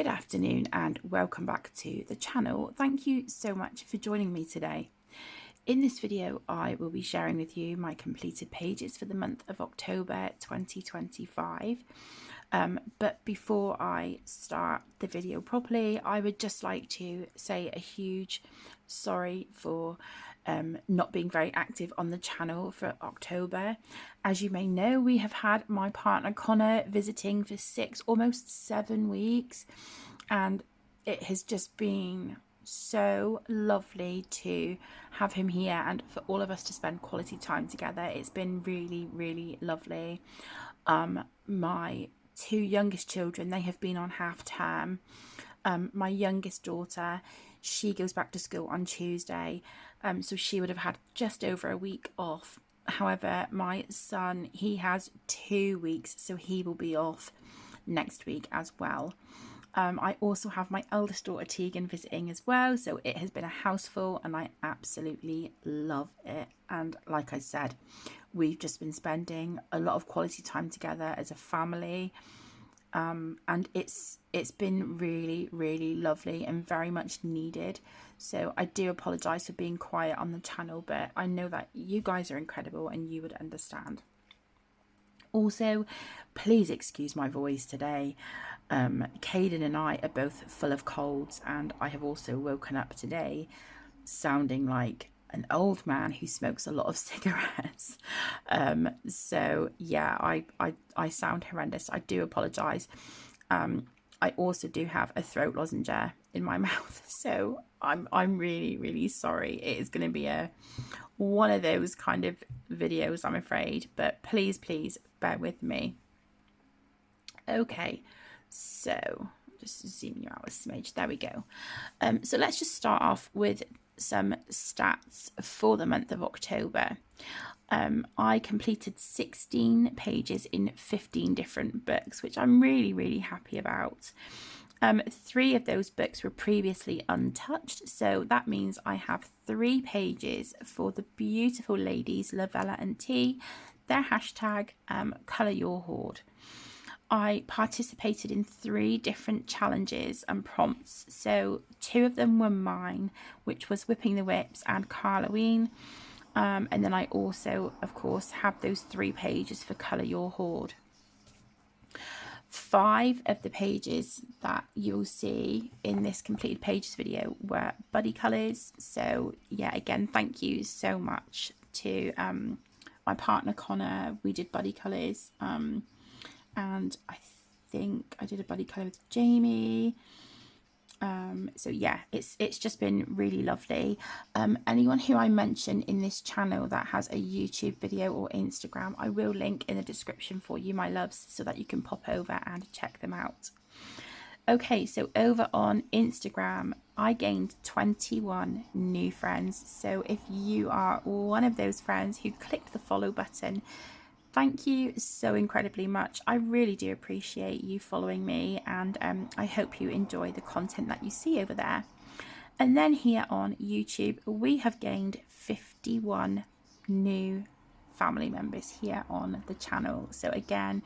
Good afternoon and welcome back to the channel. Thank you so much for joining me today. In this video, I will be sharing with you my completed pages for the month of October 2025. But before I start the video properly, I would just like to say a huge sorry for not being very active on the channel for October. As you may know, we have had my partner Connor visiting for almost 7 weeks, and it has just been so lovely to have him here and for all of us to spend quality time together. It's been really lovely. My two youngest children, they have been on half term. My youngest daughter, she goes back to school on Tuesday, so she would have had just over a week off. However, my son, he has 2 weeks, so he will be off next week as well. I also have my eldest daughter Tegan visiting as well, so it has been a house full and I absolutely love it. And like I said, we've just been spending a lot of quality time together as a family, and it's been really lovely and very much needed. So I do apologise for being quiet on the channel, but I know that you guys are incredible and you would understand. Also, please excuse my voice today. Caden and I are both full of colds, and I have also woken up today sounding like an old man who smokes a lot of cigarettes. So yeah, I sound horrendous. I do apologise. I also do have a throat lozenge in my mouth, so I'm really sorry. It is going to be one of those kind of videos, I'm afraid, but please bear with me. Okay, so just zooming you out a smidge. There we go. So let's just start off with some stats for the month of October. I completed 16 pages in 15 different books, which I'm really happy about. 3 of those books were previously untouched, so that means I have 3 pages for the beautiful ladies Lavella and T, their hashtag Colour Your Hoard. I participated in 3 different challenges and prompts, so 2 of them were mine, which was Whipping the Whips and Halloween. And then I also, of course, have those 3 pages for Colour Your Hoard. 5 of the pages that you'll see in this completed pages video were buddy colours. So yeah, again, thank you so much to my partner Connor. We did buddy colours, and I think I did a buddy colour with Jamie. So yeah, it's just been really lovely. Anyone who I mention in this channel that has a YouTube video or Instagram, I will link in the description for you, my loves, so that you can pop over and check them out. Okay, so over on Instagram, I gained 21 new friends. So if you are one of those friends who clicked the follow button, thank you so incredibly much. I really do appreciate you following me, and I hope you enjoy the content that you see over there. And then here on YouTube, we have gained 51 new family members here on the channel. So again,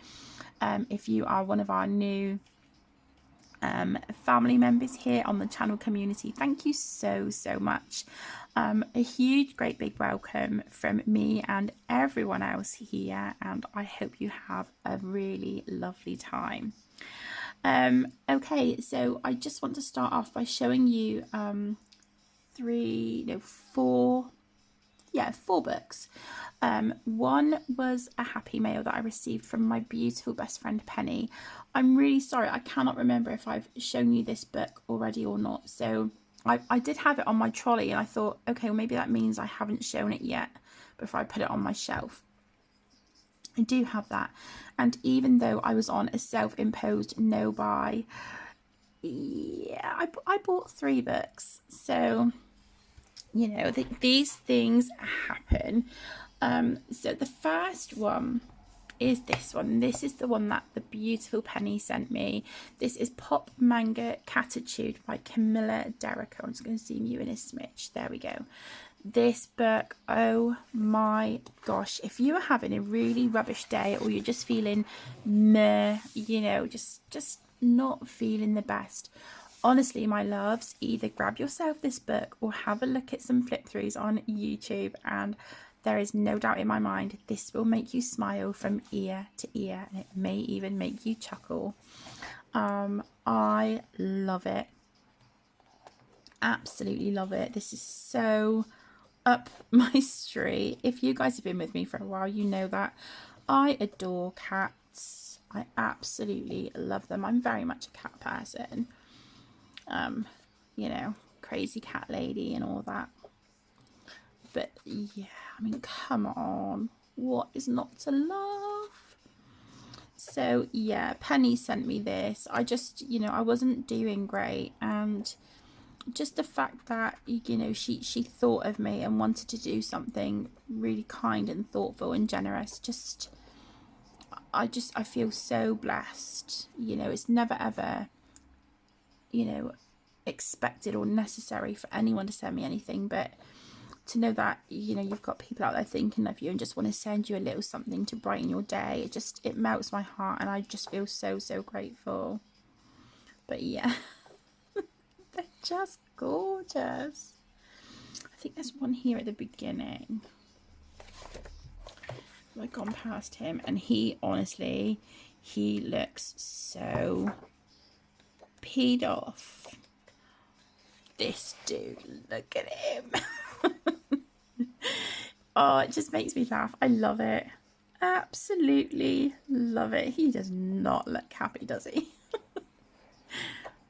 if you are one of our new family members here on the channel community, thank you so much. A huge great big welcome from me and everyone else here, and I hope you have a really lovely time. Okay, so I just want to start off by showing you 4 books. One was a happy mail that I received from my beautiful best friend Penny. I'm really sorry, I cannot remember if I've shown you this book already or not. So I did have it on my trolley, and I thought, okay, well maybe that means I haven't shown it yet before I put it on my shelf. I do have that, and even though I was on a self-imposed no buy, yeah, I bought 3 books. So you know, these things happen. So the first one is this one. This is the one that the beautiful Penny sent me. This is Pop Manga Catitude by Camilla Derrico. I'm just going to zoom you in a smidge. There we go. This book, oh my gosh, if you are having a really rubbish day or you're just feeling meh, you know, just not feeling the best, honestly, my loves, either grab yourself this book or have a look at some flip throughs on YouTube, and there is no doubt in my mind this will make you smile from ear to ear, and it may even make you chuckle. I love it. Absolutely love it. This is so up my street. If you guys have been with me for a while, you know that I adore cats. I absolutely love them. I'm very much a cat person. You know, crazy cat lady and all that. But yeah, I mean, come on. What is not to love? So yeah, Penny sent me this. I just, you know, I wasn't doing great, and just the fact that, you know, she thought of me and wanted to do something really kind and thoughtful and generous, just I feel so blessed. You know, it's never ever, you know, expected or necessary for anyone to send me anything, but to know that, you know, you've got people out there thinking of you and just want to send you a little something to brighten your day, it melts my heart, and I just feel so grateful. But yeah, they're just gorgeous. I think there's one here at the beginning. I've gone past him, and he honestly, he looks so peed off. This dude, look at him. Oh, it just makes me laugh. I love it. Absolutely love it. He does not look happy, does he?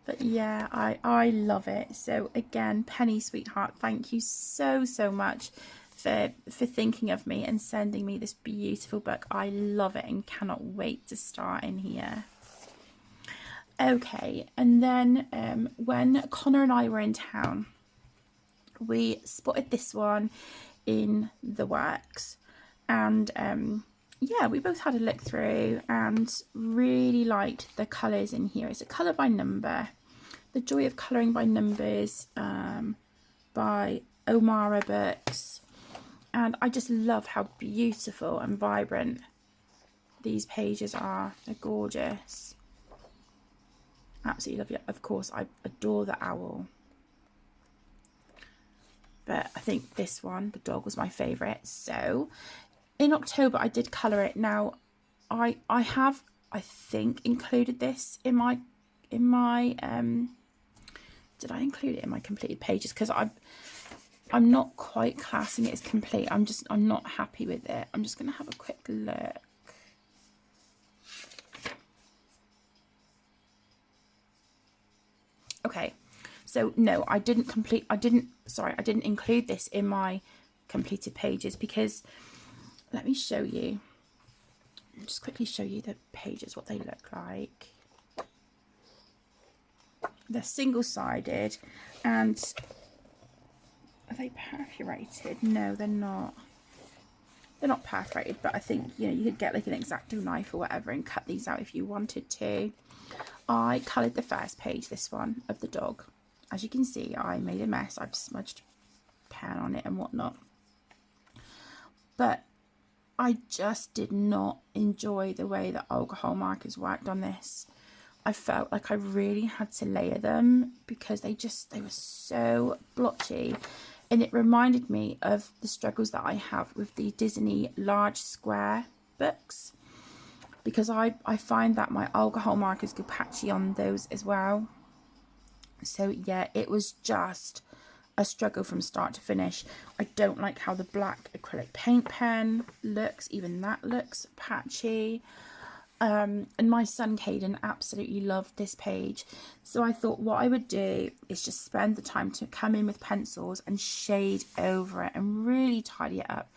But yeah, I love it. So again, Penny, sweetheart, thank you so much for thinking of me and sending me this beautiful book. I love it and cannot wait to start in here. Okay, and then when Connor and I were in town, we spotted this one in the works, and yeah, we both had a look through and really liked the colours in here. It's a colour by number, The Joy of Colouring by Numbers, by Omara Books, and I just love how beautiful and vibrant these pages are. They're gorgeous. Absolutely love it. Of course, I adore the owl, but I think this one, the dog, was my favourite. So in October I did colour it. Now I have, I think, included this in my did I include it in my completed pages? Because I'm not quite classing it as complete. I'm not happy with it. I'm just going to have a quick look. Okay, so no, I didn't include this in my completed pages, because let me show you. I'll just quickly show you the pages, what they look like. They're single-sided, and are they perforated? No, they're not. They're not perforated, but I think, you know, you could get like an X-Acto knife or whatever and cut these out if you wanted to. I coloured the first page, this one, of the dog. As you can see, I made a mess. I've smudged pen on it and whatnot. But I just did not enjoy the way that alcohol markers worked on this. I felt like I really had to layer them because they were so blotchy. And it reminded me of the struggles that I have with the Disney large square books, because I find that my alcohol markers go patchy on those as well. So yeah, it was just a struggle from start to finish. I don't like how the black acrylic paint pen looks. Even that looks patchy. And my son Caden absolutely loved this page, so I thought what I would do is just spend the time to come in with pencils and shade over it and really tidy it up,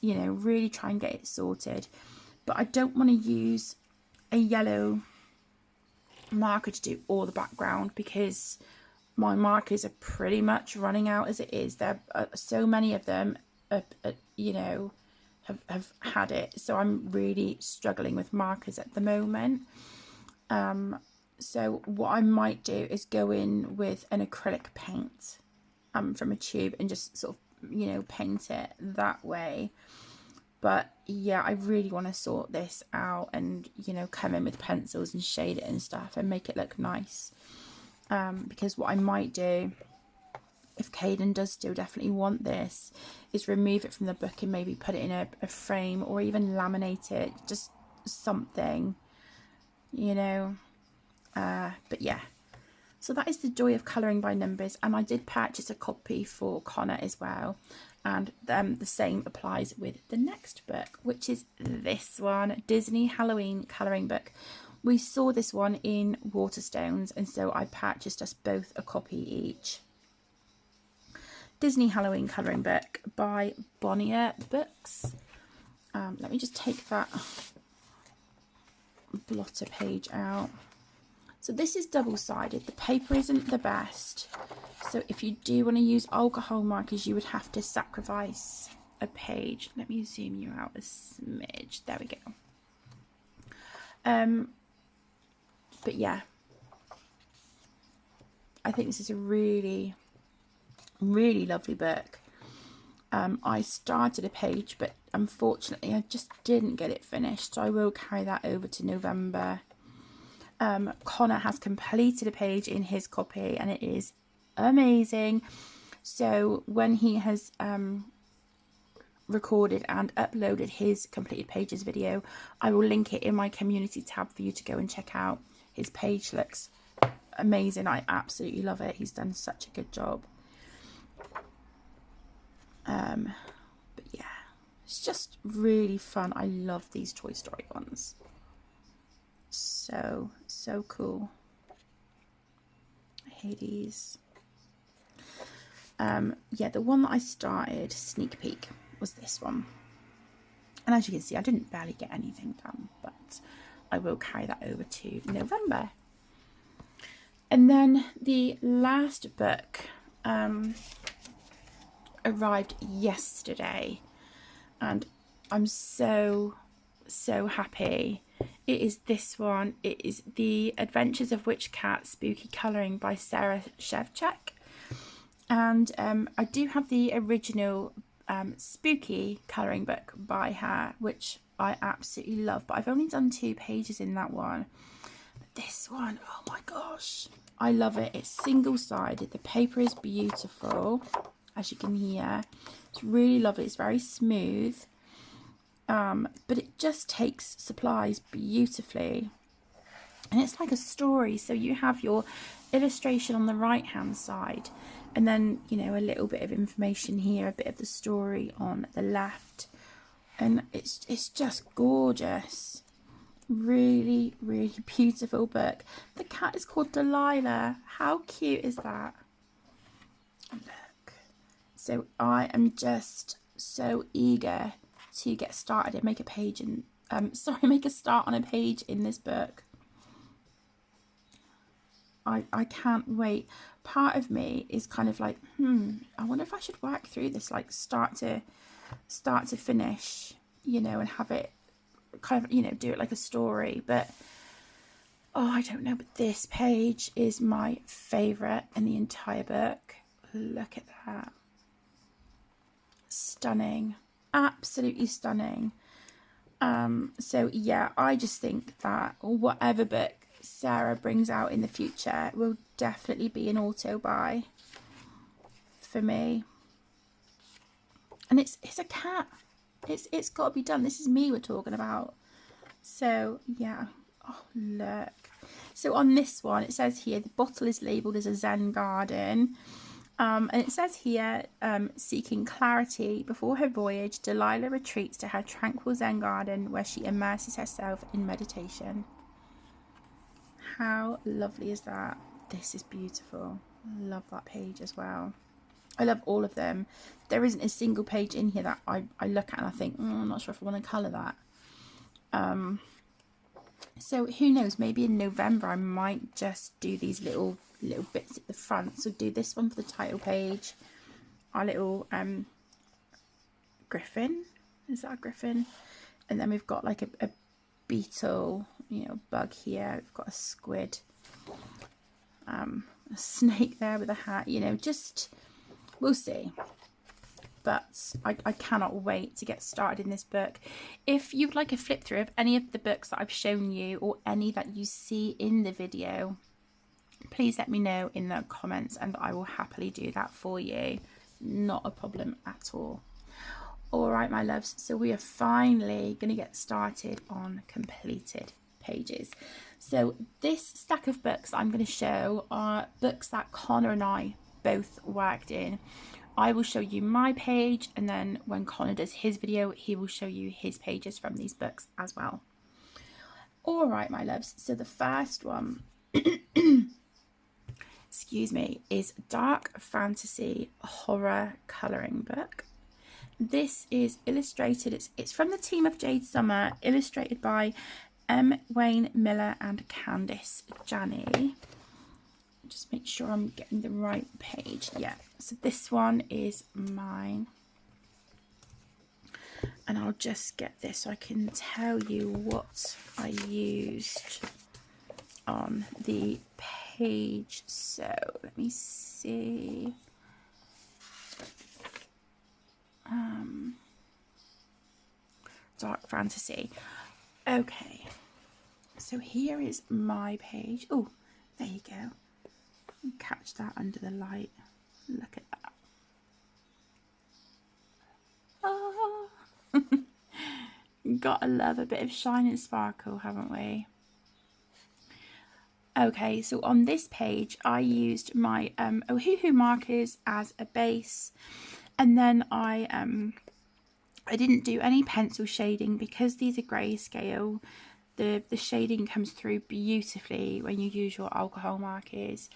you know, really try and get it sorted. But I don't want to use a yellow marker to do all the background, because my markers are pretty much running out as it is. There are so many of them, you know, have had it, so I'm really struggling with markers at the moment. So what I might do is go in with an acrylic paint from a tube and just sort of, you know, paint it that way. But yeah, I really want to sort this out and, you know, come in with pencils and shade it and stuff and make it look nice. Because what I might do, if Caden does still definitely want this, is remove it from the book and maybe put it in a frame, or even laminate it, just something, you know. But yeah, so that is the joy of colouring by numbers, and I did purchase a copy for Connor as well, and the same applies with the next book, which is this one, Disney Halloween colouring book. We saw this one in Waterstones, and so I purchased us both a copy each. Disney Halloween colouring book by Bonnier Books. Let me just take that blotter page out. So this is double-sided. The paper isn't the best. So if you do want to use alcohol markers, you would have to sacrifice a page. Let me zoom you out a smidge. There we go. But yeah, I think this is a really, really lovely book. I started a page, but unfortunately I just didn't get it finished. So I will carry that over to November. Connor has completed a page in his copy and it is amazing. So when he has recorded and uploaded his completed pages video, I will link it in my community tab for you to go and check out. His page looks amazing. I absolutely love it. He's done such a good job. But yeah, it's just really fun. I love these Toy Story ones. So cool. Hades. Yeah, the one that I started, sneak peek, was this one. And as you can see, I didn't barely get anything done, but I will carry that over to November. And then the last book arrived yesterday, and I'm so happy. It is this one. It is The Adventures of Witch Cat Spooky Colouring by Sarah Shevchuk. And I do have the original spooky colouring book by her, which I absolutely love, but I've only done 2 pages in that one. But this one, oh my gosh, I love it. It's single-sided. The paper is beautiful, as you can hear. It's really lovely. It's very smooth. But it just takes supplies beautifully, and it's like a story. So you have your illustration on the right hand side, and then, you know, a little bit of information here, a bit of the story on the left, and it's just gorgeous. Really, really beautiful book. The cat is called Delilah. How cute is that? Look. So I am just so eager to get started and make a page and make a start on a page in this book. I can't wait. Part of me is kind of like, I wonder if I should work through this, like start to finish, you know, and have it kind of, you know, do it like a story. But oh, I don't know, but this page is my favorite in the entire book. Look at that. Stunning. Absolutely stunning. So yeah, I just think that whatever book Sarah brings out in the future will definitely be an auto buy for me. And it's a cat. It's got to be done. This is me we're talking about. So yeah. Oh, look. So on this one, it says here the bottle is labelled as a Zen garden. And it says here, seeking clarity before her voyage, Delilah retreats to her tranquil Zen garden where she immerses herself in meditation. How lovely is that? This is beautiful. Love that page as well. I love all of them. There isn't a single page in here that I look at and I think, I'm not sure if I want to colour that. So who knows, maybe in November I might just do these little bits at the front. So do this one for the title page, our little griffin, is that a griffin? And then we've got like a beetle, you know, bug here. We've got a squid, a snake there with a hat, you know, just we'll see. but I cannot wait to get started in this book. If you'd like a flip through of any of the books that I've shown you, or any that you see in the video, please let me know in the comments and I will happily do that for you. Not a problem at all. All right, my loves, so we are finally going to get started on completed pages. So this stack of books I'm going to show are books that Connor and I both worked in. I will show you my page, and then when Connor does his video, he will show you his pages from these books as well. All right, my loves, so the first one excuse me, is Dark Fantasy Horror Colouring Book. This is illustrated, it's from the team of Jade Summer, illustrated by M. Wayne Miller and Candice Janney. Just make sure I'm getting the right page. Yeah, so this one is mine. And I'll just get this so I can tell you what I used on the page. So let me see. Dark Fantasy. Okay, so here is my page. Oh, there you go. Catch that under the light. Look at that. Oh. Gotta love a bit of shine and sparkle, haven't we? Okay, so on this page I used my Ohuhu markers as a base, and then I didn't do any pencil shading because these are grayscale. The shading comes through beautifully when you use your alcohol markers,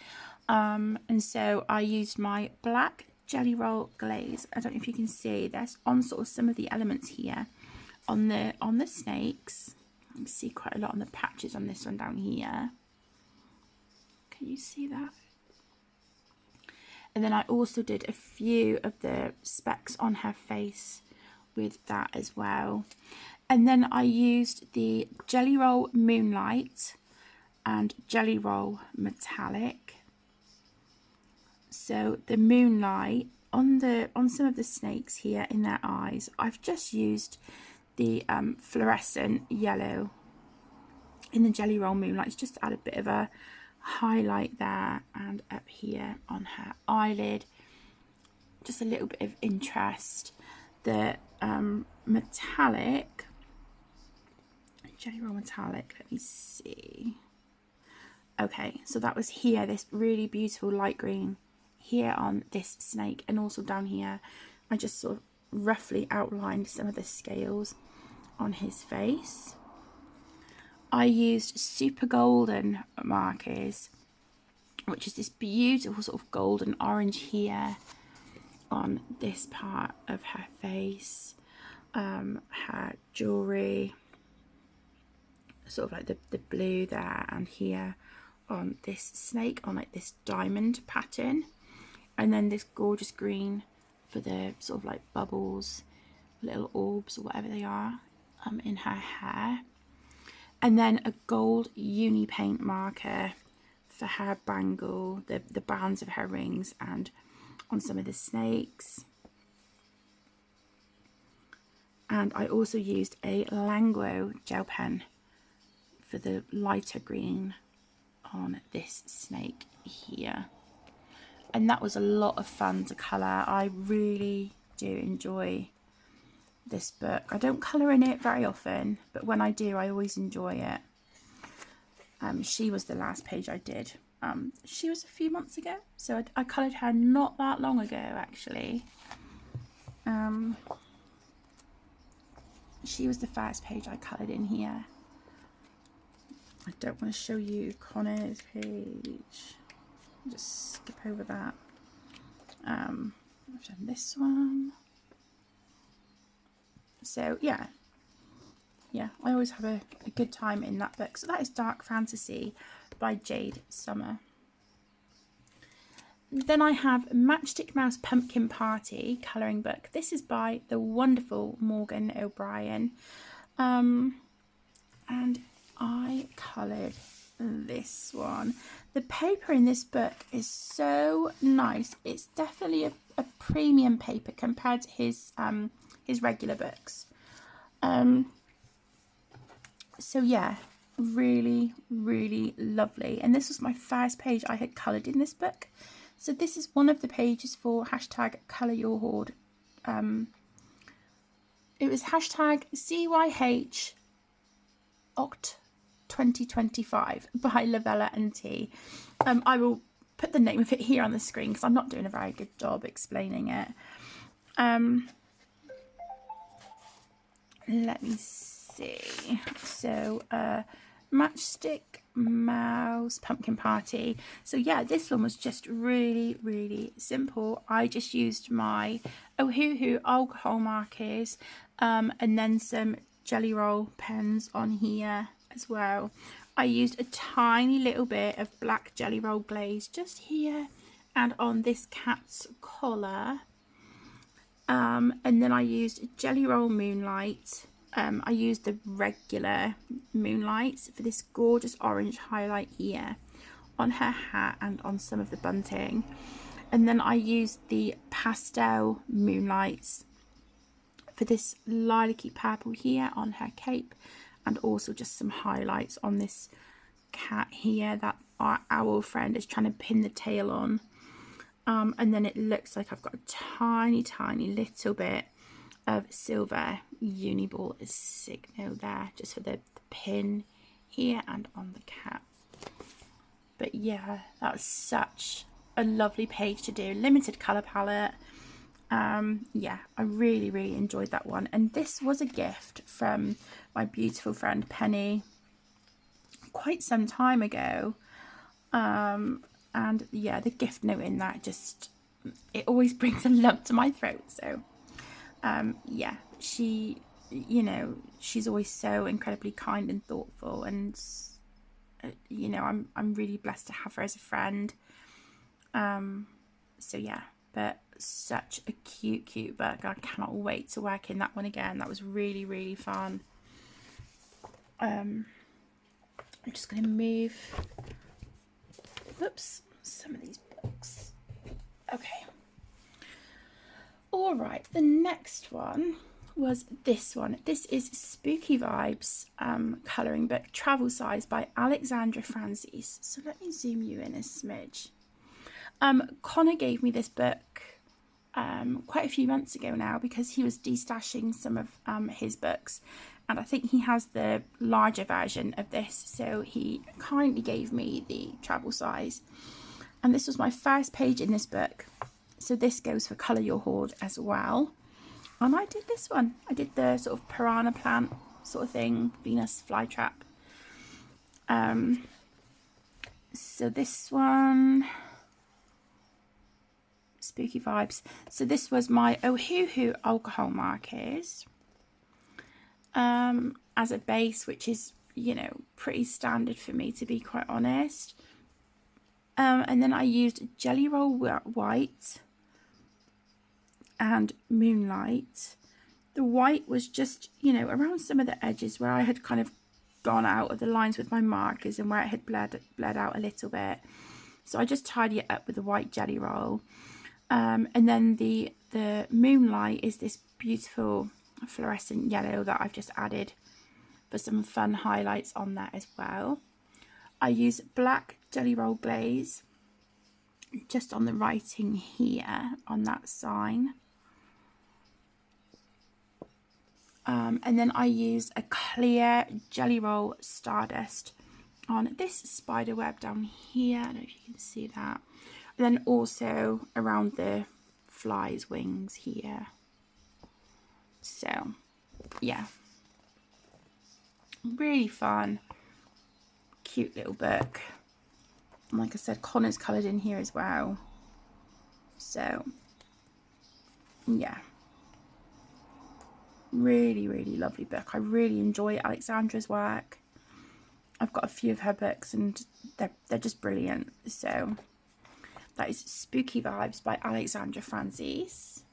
and so I used my black Jelly Roll glaze. I don't know if you can see, that's on sort of some of the elements here on the snakes. You can see quite a lot on the patches on this one down here. Can you see that? And then I also did a few of the specks on her face with that as well. And then I used the Jelly Roll Moonlight and Jelly Roll Metallic. So the Moonlight on some of the snakes here in their eyes, I've just used the fluorescent yellow in the Jelly Roll Moonlight. It's just to add a bit of a highlight there, and up here on her eyelid, just a little bit of interest. The metallic, Jelly Roll Metallic, let me see. Okay, so that was here, this really beautiful light green here on this snake, and also down here I just sort of roughly outlined some of the scales on his face. I used Super Golden markers, which is this beautiful sort of golden orange here on this part of her face, her jewellery, sort of like the blue there, and here on this snake on like this diamond pattern, and then this gorgeous green for the sort of like bubbles, little orbs or whatever they are, in her hair. And then a gold uni paint marker for her bangle, the bands of her rings, and on some of the snakes. And I also used a Languo gel pen for the lighter green on this snake here. And that was a lot of fun to colour. I really do enjoy this book. I don't colour in it very often, but when I do, I always enjoy it. She was the last page I did. She was a few months ago, so I coloured her not that long ago, actually. She was the first page I coloured in here. I don't want to show you Connor's page. Just skip over that. I've done this one. So yeah, I always have a good time in that book. So that is Dark Fantasy by Jade Summer. Then I have Matchstick Mouse Pumpkin Party colouring book. This is by the wonderful Morgan O'Brien, and I coloured this one. The paper in this book is so nice. It's definitely a premium paper compared to his regular books. So yeah, really, really lovely. And this was my first page I had coloured in this book. So this is one of the pages for hashtag Colour Your Hoard. It was hashtag CYH Oct 2025 by Lavella and T. I will put the name of it here on the screen because I'm not doing a very good job explaining it. Let me see. So Matchstick Mouse Pumpkin Party. So yeah, this one was just really, really simple. I just used my Ohuhu alcohol markers and then some Jelly Roll pens on here as well. I used a tiny little bit of black Jelly Roll glaze just here and on this cat's collar. And then I used Jelly Roll Moonlight. I used the regular Moonlights for this gorgeous orange highlight here on her hat and on some of the bunting. And then I used the pastel Moonlights for this lilac-y purple here on her cape, and also just some highlights on this cat here that our owl friend is trying to pin the tail on. And then it looks like I've got a tiny little bit of silver Uniball Signo there, just for the pin here and on the cap. But yeah, that was such a lovely page to do. Limited colour palette. Yeah, I really, really enjoyed that one. And this was a gift from my beautiful friend Penny quite some time ago. And yeah, the gift note in that just, it always brings a lump to my throat. So yeah, she, you know, she's always so incredibly kind and thoughtful, and you know, I'm really blessed to have her as a friend. So yeah, but such a cute book. I cannot wait to work in that one again. That was really, really fun. I'm just going to move, whoops, some of these books. Okay. All right, the next one was this one. This is Spooky Vibes colouring book, Travel Size by Alexandra Francis. So let me zoom you in a smidge. Connor gave me this book quite a few months ago now because he was destashing some of his books, and I think he has the larger version of this, so he kindly gave me the travel size. And this was my first page in this book, so this goes for Colour Your Hoard as well. And I did this one. I did the sort of piranha plant sort of thing, Venus flytrap. So this one, Spooky Vibes. So this was my Ohuhu alcohol markers as a base, which is, you know, pretty standard for me, to be quite honest. And then I used Jelly Roll White and Moonlight. The white was just, you know, around some of the edges where I had kind of gone out of the lines with my markers and where it had bled out a little bit. So I just tidy it up with the white Jelly Roll. And then the Moonlight is this beautiful fluorescent yellow that I've just added for some fun highlights on there as well. I use black Jelly Roll glaze just on the writing here on that sign. And then I used a clear Jelly Roll Stardust on this spider web down here. I don't know if you can see that. And then also around the fly's wings here. So yeah, really fun, cute little book. And like I said, Connor's coloured in here as well. So yeah, really, really lovely book. I really enjoy Alexandra's work. I've got a few of her books and they're just brilliant. So that is Spooky Vibes by Alexandra Francis.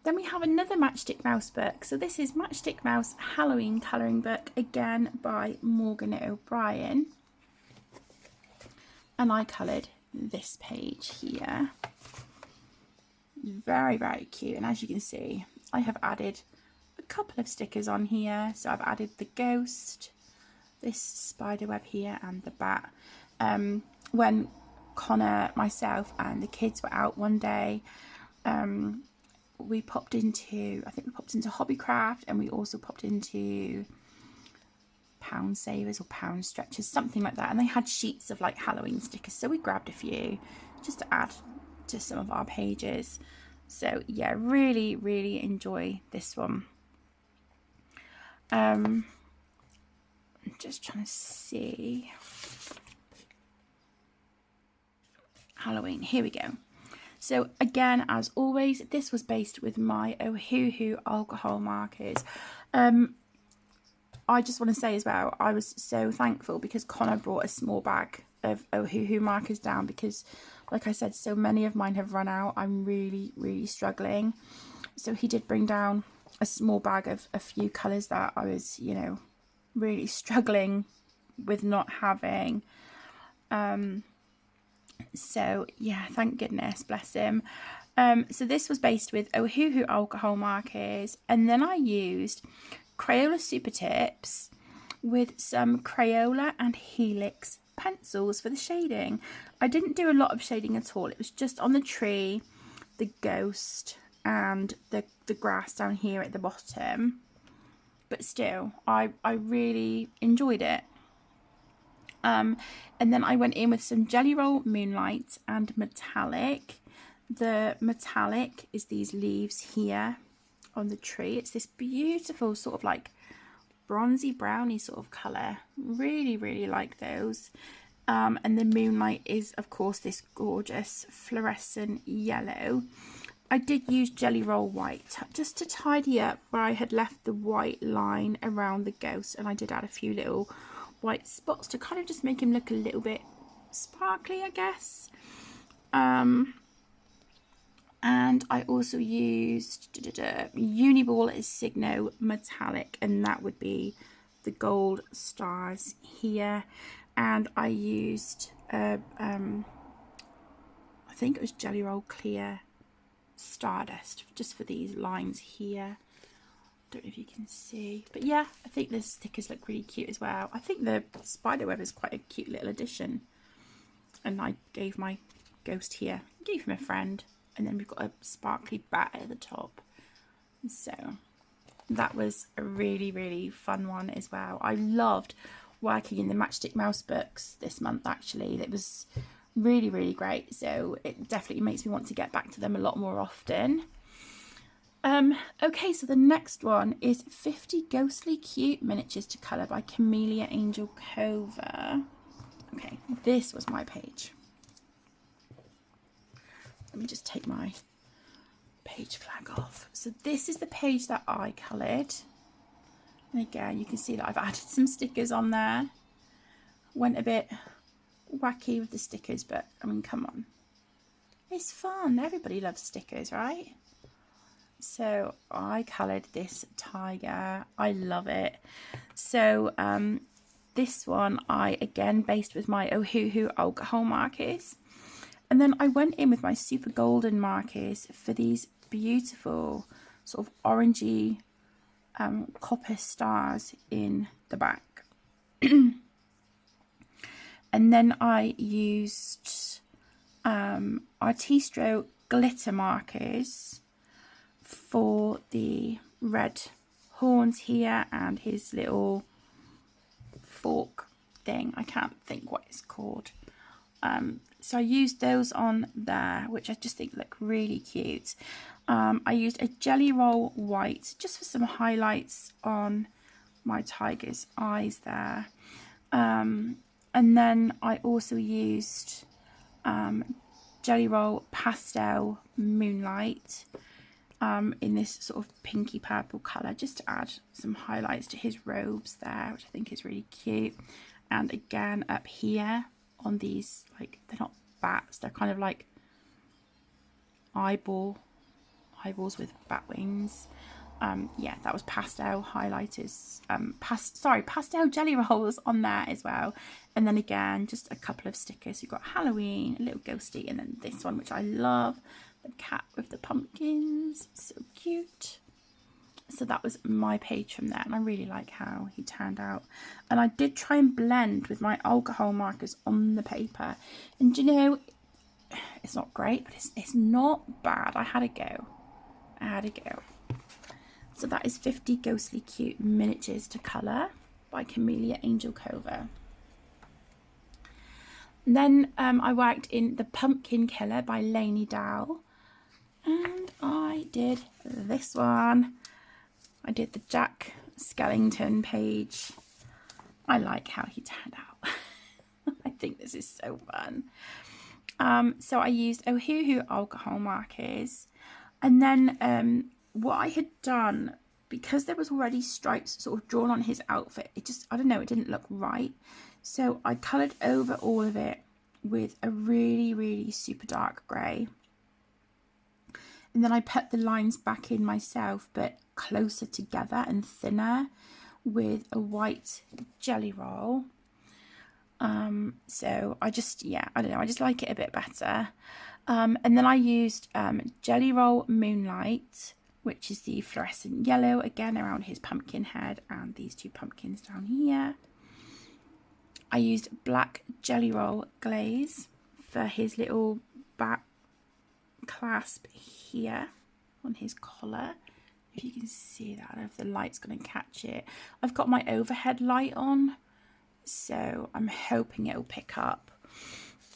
Then we have another Matchstick Mouse book. So this is Matchstick Mouse Halloween colouring book, again by Morgan O'Brien. And I coloured this page here. Very, very cute. And as you can see, I have added a couple of stickers on here. So I've added the ghost, this spider web here, and the bat. When Connor, myself and the kids were out one day, we popped into, I think we popped into Hobbycraft, and we also popped into Pound Savers or Pound Stretchers, something like that, and they had sheets of like Halloween stickers, so we grabbed a few just to add to some of our pages. So yeah, really, really enjoy this one. I'm just trying to see Halloween, here we go. So again, as always, this was based with my Ohuhu alcohol markers. I just want to say as well, I was so thankful because Connor brought a small bag of Ohuhu markers down, because like I said, so many of mine have run out. I'm really, really struggling. So he did bring down a small bag of a few colours that I was, you know, really struggling with not having. So yeah, thank goodness, bless him. So this was based with Ohuhu alcohol markers, and then I used Crayola Super Tips with some Crayola and Helix pencils for the shading. I didn't do a lot of shading at all. It was just on the tree, the ghost, and the grass down here at the bottom. But still, I really enjoyed it. And then I went in with some Jelly Roll Moonlight and Metallic. The metallic is these leaves here on the tree. It's this beautiful sort of like bronzy browny sort of colour. Really, really like those. And the moonlight is, of course, this gorgeous fluorescent yellow. I did use Jelly Roll White just to tidy up where I had left the white line around the ghost, and I did add a few little white spots to kind of just make him look a little bit sparkly, I guess. And I also used Uniball Signo Metallic, and that would be the gold stars here. And I used I think it was Jelly Roll Clear Stardust just for these lines here. Don't know if you can see, but yeah, I think the stickers look really cute as well. I think the spider web is quite a cute little addition. And I gave my ghost here, gave him a friend, and then we've got a sparkly bat at the top. So that was a really, really fun one as well. I loved working in the Matchstick Mouse books this month, actually. It was really, really great. So it definitely makes me want to get back to them a lot more often. Okay, so the next one is 50 Ghostly Cute Miniatures to Colour by Camellia Angel Cover. Okay, this was my page. Let me just take my page flag off. So this is the page that I coloured. And again, you can see that I've added some stickers on there. Went a bit wacky with the stickers, but I mean, come on. It's fun. Everybody loves stickers, right? So I coloured this tiger. I love it. So this one I again based with my Ohuhu alcohol markers. And then I went in with my super golden markers for these beautiful sort of orangey copper stars in the back. And then I used Artistro glitter markers for the red horns here and his little fork thing. I can't think what it's called. So I used those on there, which I just think look really cute. I used a Jelly Roll White just for some highlights on my tiger's eyes there. And then I also used Jelly Roll Pastel Moonlight in this sort of pinky purple colour, just to add some highlights to his robes there, which I think is really cute. And again up here on these, like, they're not bats, they're kind of like eyeballs with bat wings. Yeah, that was pastel highlighters, pastel jelly rolls on there as well. And then again, just a couple of stickers. You've got Halloween, a little ghosty, and then this one, which I love, The cat with the pumpkins, so cute. So that was my page from there, and I really like how he turned out. And I did try and blend with my alcohol markers on the paper, and you know, it's not great, but it's not bad. I had a go. So that is 50 Ghostly Cute Miniatures to Colour by Camellia Angel Cover. And then I worked in The Pumpkin Killer by Lainey Dowell, and I did this one. I did the Jack Skellington page. I like how he turned out. I think this is so fun. So I used Ohuhu alcohol markers, and then what I had done, because there was already stripes sort of drawn on his outfit, it just, I don't know, it didn't look right. So I coloured over all of it with a really, really super dark grey. And then I put the lines back in myself, but closer together and thinner, with a white jelly roll. So I just, yeah, I don't know, I just like it a bit better. And then I used Jelly Roll Moonlight, which is the fluorescent yellow, again around his pumpkin head and these two pumpkins down here. I used black Jelly Roll Glaze for his little back clasp here on his collar. If you can see that, I don't know if the light's going to catch it. I've got my overhead light on, so I'm hoping it'll pick up.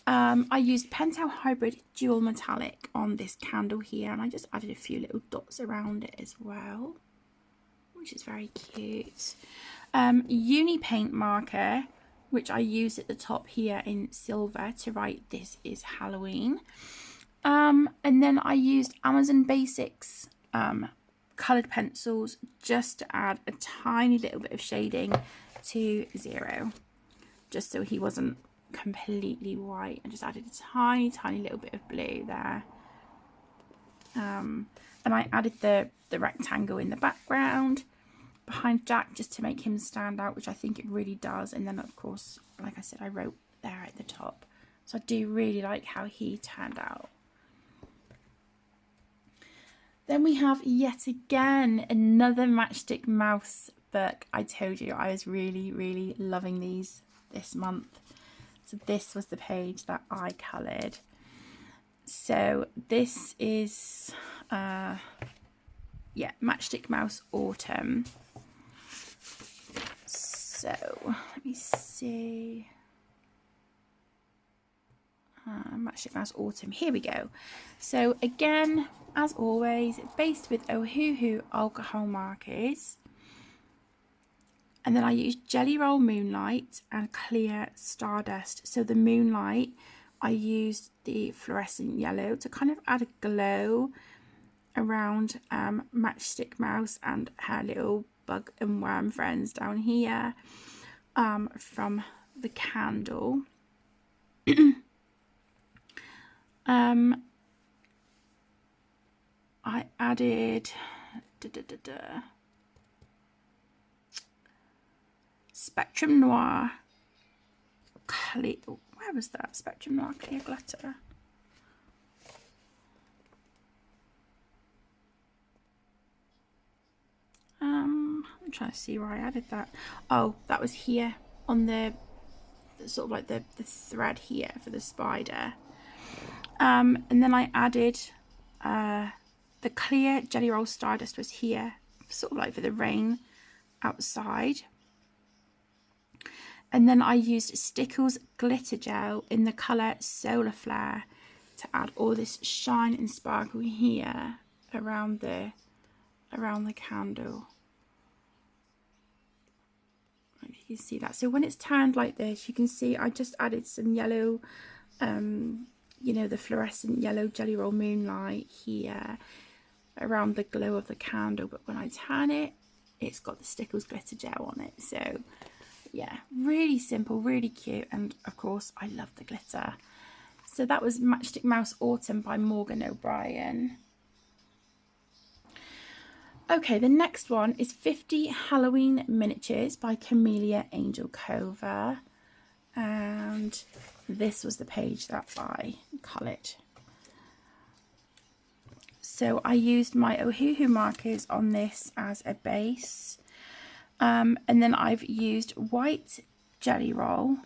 I used Pentel Hybrid Dual Metallic on this candle here, and I just added a few little dots around it as well, which is very cute. Uni Paint marker, which I use at the top here in silver to write "This is Halloween." And then I used Amazon Basics coloured pencils just to add a tiny little bit of shading to Zero, just so he wasn't completely white. I just added a tiny little bit of blue there. And I added the rectangle in the background behind Jack just to make him stand out, which I think it really does. And then of course, like I said, I wrote there at the top. So I do really like how he turned out. Then we have yet again another Matchstick Mouse book. I told you I was really, really loving these this month. So this was the page that I coloured. So this is, yeah, Matchstick Mouse Autumn. So let me see. Matchstick Mouse Autumn. Here we go. So again, as always, based with Ohuhu alcohol markers. And then I used Jelly Roll Moonlight and Clear Stardust. So the Moonlight, I used the fluorescent yellow to kind of add a glow around Matchstick Mouse and her little bug and worm friends down here from the candle. I added Spectrum Noir clear. Where was that? Spectrum Noir clear glitter. I'm trying to see where I added that. Oh, that was here on the sort of like the thread here for the spider. And then I added the clear Jelly Roll Stardust was here, sort of like for the rain outside. And then I used Stickles Glitter Gel in the colour Solar Flare to add all this shine and sparkle here around the candle. If you can see that. So when it's turned like this, you can see I just added some yellow, you know, the fluorescent yellow Jelly Roll Moonlight here around the glow of the candle. But when I turn it, it's got the Stickles Glitter Gel on it. So yeah, really simple, really cute, and of course I love the glitter. So that was Matchstick Mouse Autumn by Morgan O'Brien. Okay, the next one is 50 Halloween Miniatures by Camellia Angel Cover, and this was the page that I coloured. So I used my Ohuhu markers on this as a base. And then I've used white Jelly Roll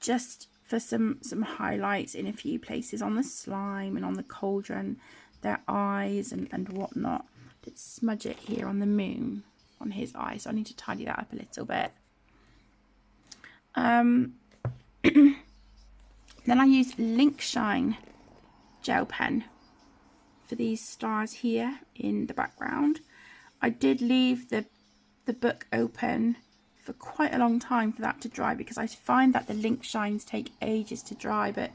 just for some highlights in a few places on the slime and on the cauldron, their eyes and whatnot. I did smudge it here on the moon, on his eyes, so I need to tidy that up a little bit. Then I used Link Shine gel pen for these stars here in the background. I did leave the book open for quite a long time for that to dry, because I find that the Link Shines take ages to dry, but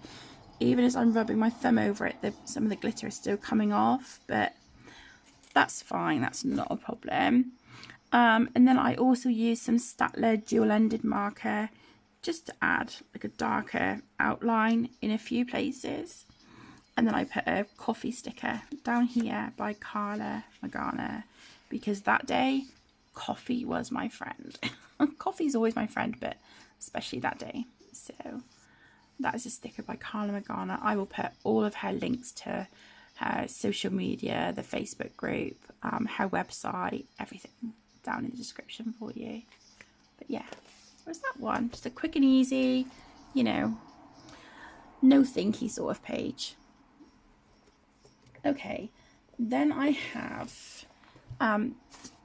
even as I'm rubbing my thumb over it, some of the glitter is still coming off, but that's fine, that's not a problem. And then I also used some Staedtler dual-ended marker just to add like a darker outline in a few places. And then I put a coffee sticker down here by Carla Magana, because that day coffee was my friend. Coffee's always my friend, but especially that day. So that is a sticker by Carla Magana. I will put all of her links to her social media, the Facebook group, her website, everything down in the description for you. But yeah, where's that one? Just a quick and easy, you know, no thinky sort of page. Okay, then I have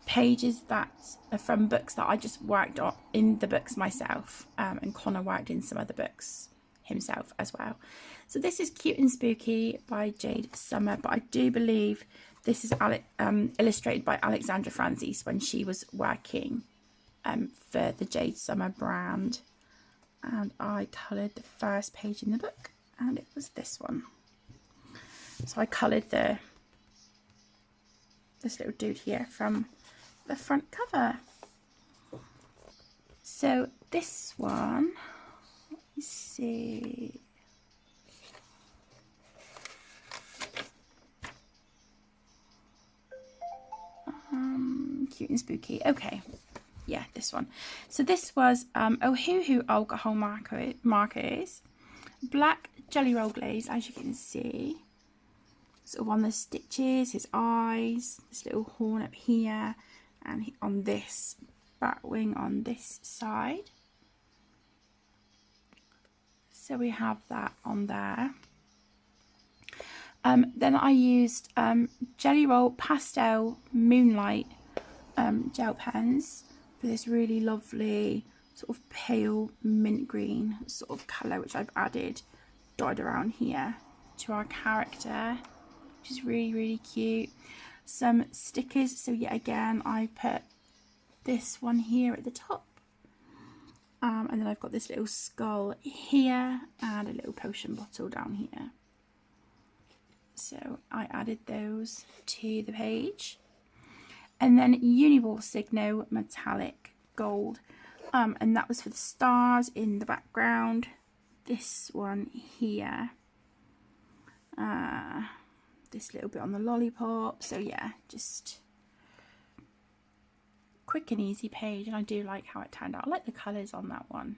pages that are from books that I just worked on in the books myself, and Connor worked in some other books himself as well. So this is Cute and Spooky by Jade Summer, but I do believe this is illustrated by Alexandra Francis when she was working for the Jade Summer brand. And I coloured the first page in the book, and it was this one. So I coloured this little dude here from the front cover. So this one, let me see. Cute and Spooky. Okay, yeah, this one. So this was Ohuhu alcohol markers, black Jelly Roll glaze, as you can see. Sort of on the stitches, his eyes, this little horn up here, and on this bat wing on this side. So we have that on there. Then I used Jelly Roll Pastel Moonlight gel pens for this really lovely sort of pale mint green sort of colour, which I've added dotted around here to our character, which is really, really cute. Some stickers. So yet again, I put this one here at the top. And then I've got this little skull here and a little potion bottle down here. So I added those to the page. And then Uniball Signo Metallic Gold. And that was for the stars in the background. This one here. This little bit on the lollipop. So yeah, just quick and easy page, and I do like how it turned out. I like the colours on that one.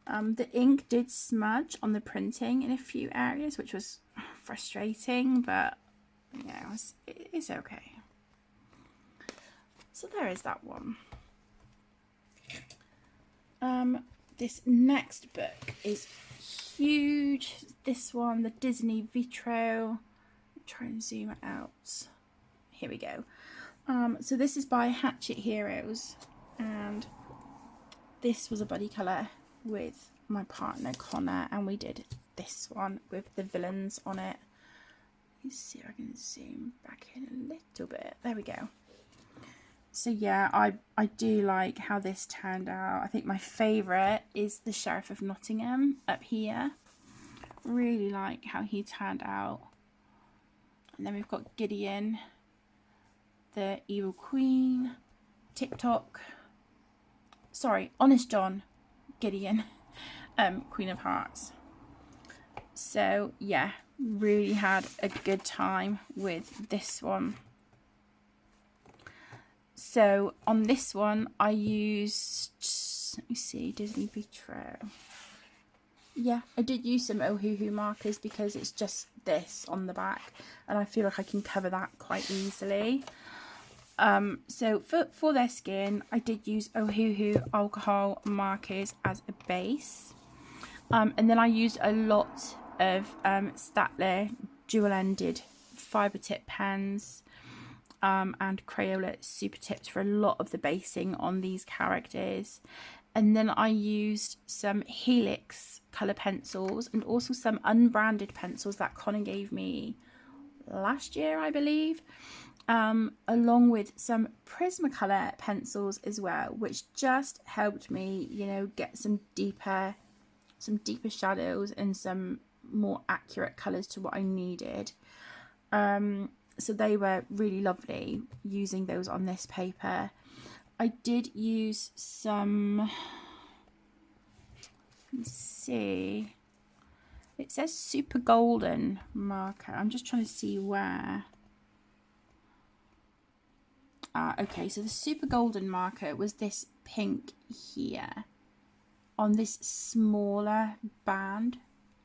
The ink did smudge on the printing in a few areas, which was frustrating, but yeah, it's okay. So there is that one. This next book is huge. This one, the Disney Vitro. Try and zoom it out. Here we go. So this is by Hatchet Heroes, and this was a buddy colour with my partner Connor, and we did this one with the villains on it. Let's see if I can zoom back in a little bit. There we go. So yeah, I do like how this turned out. I think my favourite is the Sheriff of Nottingham up here. Really like how he turned out. And then we've got Gideon, the Evil Queen, Honest John, Gideon, Queen of Hearts. So yeah, really had a good time with this one. So on this one I used, let me see, Disney Vitro. yeah, I did use some Ohuhu markers because it's just this on the back, and I feel like I can cover that quite easily. So for their skin, I did use Ohuhu alcohol markers as a base. And then I used a lot of Staedtler dual-ended fibre tip pens and Crayola super tips for a lot of the basing on these characters. And then I used some Helix colour pencils and also some unbranded pencils that Connor gave me last year, I believe, along with some Prismacolor pencils as well, which just helped me, you know, get some deeper shadows and some more accurate colours to what I needed. So they were really lovely using those on this paper. I did use some, let's see, it says Super Golden marker. I'm just trying to see where. Okay, so the Super Golden marker was this pink here on this smaller band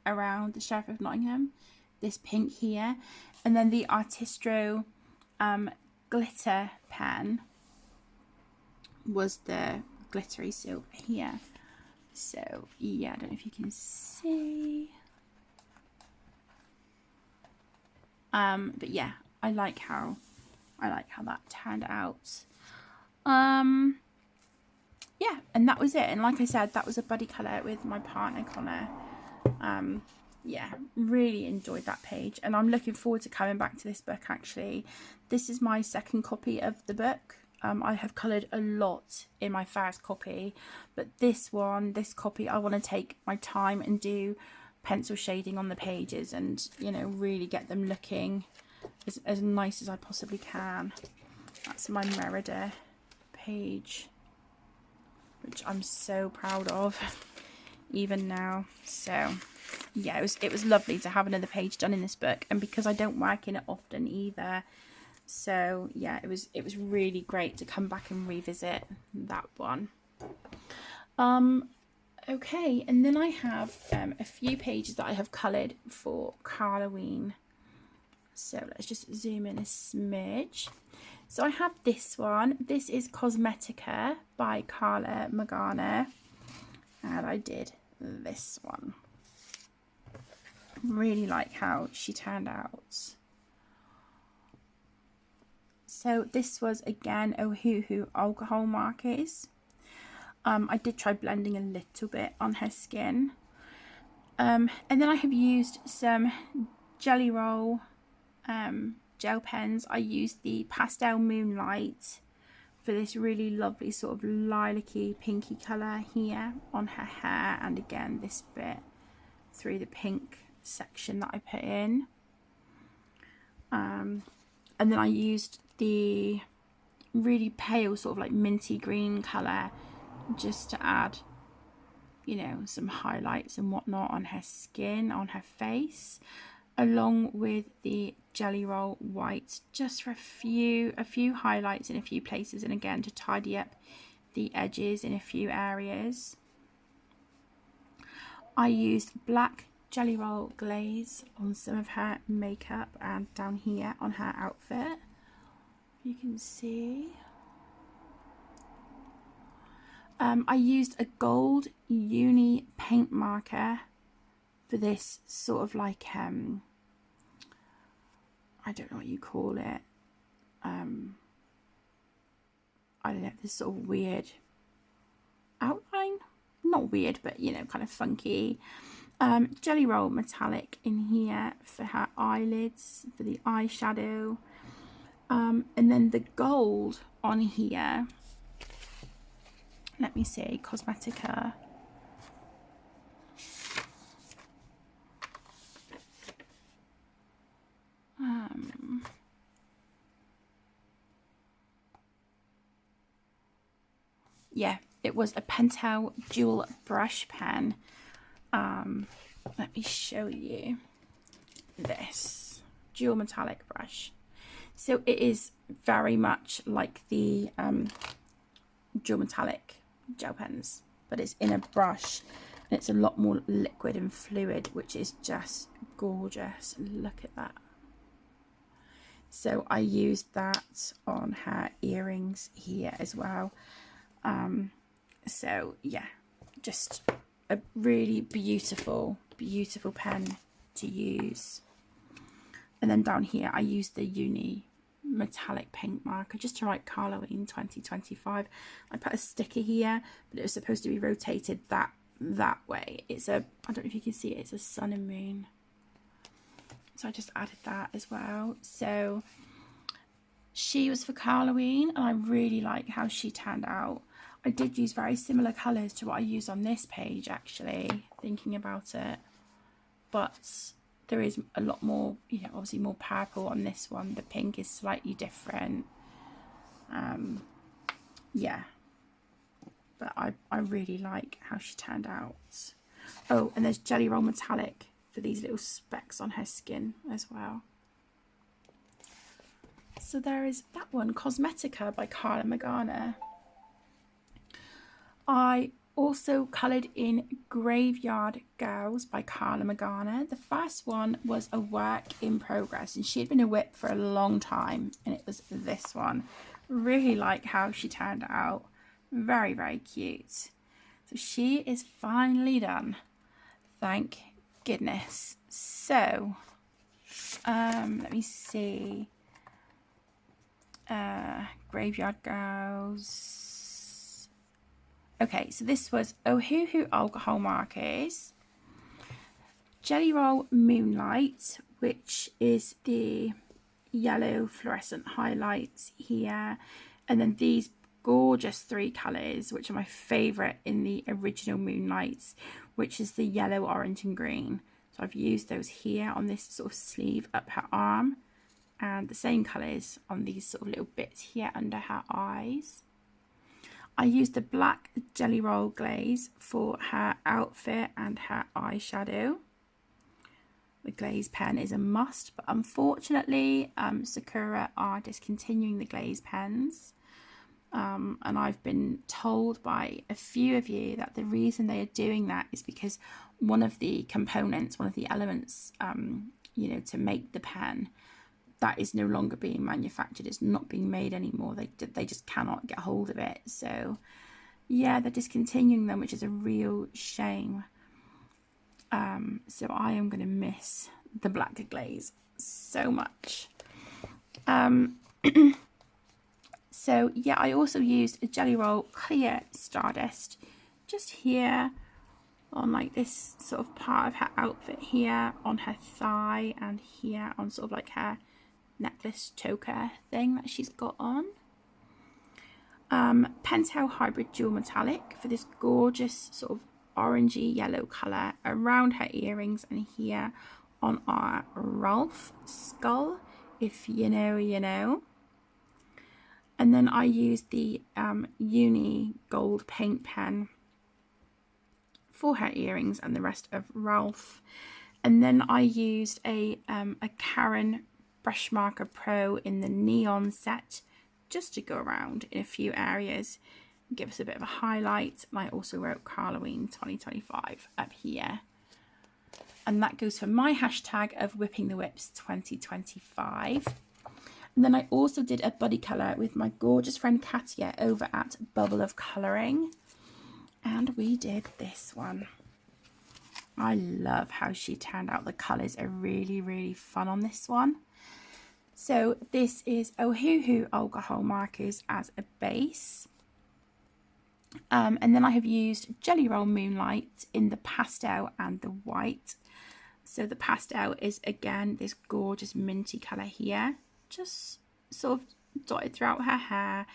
around the Sheriff of Nottingham, this pink here, and then the Artistro glitter pen was the glittery silver here. So yeah, I don't know if you can see, but yeah, I like how that turned out. Yeah, and that was it. And like I said, that was a buddy colour with my partner Connor. Yeah, really enjoyed that page, and I'm looking forward to coming back to this book. Actually, this is my second copy of the book. I have coloured a lot in my first copy, but this copy, I want to take my time and do pencil shading on the pages, and you know, really get them looking as nice as I possibly can. That's my Merida page, which I'm so proud of even now. So yeah, it was lovely to have another page done in this book, and because I don't work in it often either, so yeah, it was really great to come back and revisit that one. Okay, and then I have a few pages that I have coloured for Halloween. So let's just zoom in a smidge. So I have this one. This is Cosmetica by Carla Magana, and I did this one. Really like how she turned out. So this was again Ohuhu alcohol markers. I did try blending a little bit on her skin. And then I have used some Jelly Roll gel pens. I used the Pastel Moonlight for this really lovely sort of lilac-y pinky colour here on her hair, and again this bit through the pink section that I put in. And then I used the really pale sort of like minty green colour just to add, you know, some highlights and whatnot on her skin, on her face, along with the Jelly Roll white just for a few highlights in a few places, and again to tidy up the edges in a few areas. I used black Jelly Roll glaze on some of her makeup and down here on her outfit, you can see. I used a gold uni paint marker for this sort of like I don't know what you call it, I don't know, this sort of weird outline, not weird, but you know, kind of funky. Jelly Roll metallic in here for her eyelids, for the eyeshadow, and then the gold on here, let me see, Cosmetica, yeah, it was a Pentel dual brush pen. Let me show you this dual metallic brush. So it is very much like the dual metallic gel pens, but it's in a brush, And it's a lot more liquid and fluid, which is just gorgeous. Look at that. So I used that on her earrings here as well. So yeah, just a really beautiful, beautiful pen to use. And then down here, I used the Uni metallic paint marker just to write Carloween 2025. I put a sticker here, but it was supposed to be rotated that way. It's a, I don't know if you can see it, it's a sun and moon. So I just added that as well. So she was for Carloween, and I really like how she turned out. I did use very similar colours to what I used on this page, actually, thinking about it. But there is a lot more, you know, obviously more purple on this one. The pink is slightly different. Yeah. But I really like how she turned out. Oh, and there's Jelly Roll Metallic for these little specks on her skin as well. So there is that one, Cosmetica by Carla Magana. I also coloured in Graveyard Girls by Carla Magana. The first one was a work in progress, and she had been a whip for a long time, and it was this one. Really like how she turned out. Very, very cute. So she is finally done. Thank goodness. So, let me see. Graveyard Girls. Okay, so this was Ohuhu Alcohol Markers, Jelly Roll Moonlight, which is the yellow fluorescent highlights here, and then these gorgeous 3 colours, which are my favourite in the original Moonlights, which is the yellow, orange and green. So I've used those here on this sort of sleeve up her arm, and the same colours on these sort of little bits here under her eyes. I used the black Jelly Roll glaze for her outfit and her eyeshadow. The glaze pen is a must, but unfortunately Sakura are discontinuing the glaze pens. And I've been told by a few of you that the reason they are doing that is because one of the components, one of the elements, you know, to make the pen, that is no longer being manufactured. It's not being made anymore. They just cannot get hold of it. So yeah, they're discontinuing them, which is a real shame. So I am going to miss the black glaze so much. So yeah, I also used a Jelly Roll Clear Stardust just here on like this sort of part of her outfit here, on her thigh, and here on sort of like her necklace choker thing that she's got on. Pentel Hybrid Dual Metallic for this gorgeous sort of orangey yellow colour around her earrings and here on our Ralph skull, if you know, you know. And then I used the Uni Gold paint pen for her earrings and the rest of Ralph. And then I used a Karen Brush Marker Pro in the neon set just to go around in a few areas, give us a bit of a highlight. And I also wrote Carloween 2025 up here. And that goes for my hashtag of Whipping the Whips 2025. And then I also did a buddy colour with my gorgeous friend Katia over at Bubble of Colouring. And we did this one. I love how she turned out. The colours are really, really fun on this one. So this is Ohuhu Alcohol Markers as a base. And then I have used Jelly Roll Moonlight in the pastel and the white. So the pastel is again this gorgeous minty colour here, just sort of dotted throughout her hair,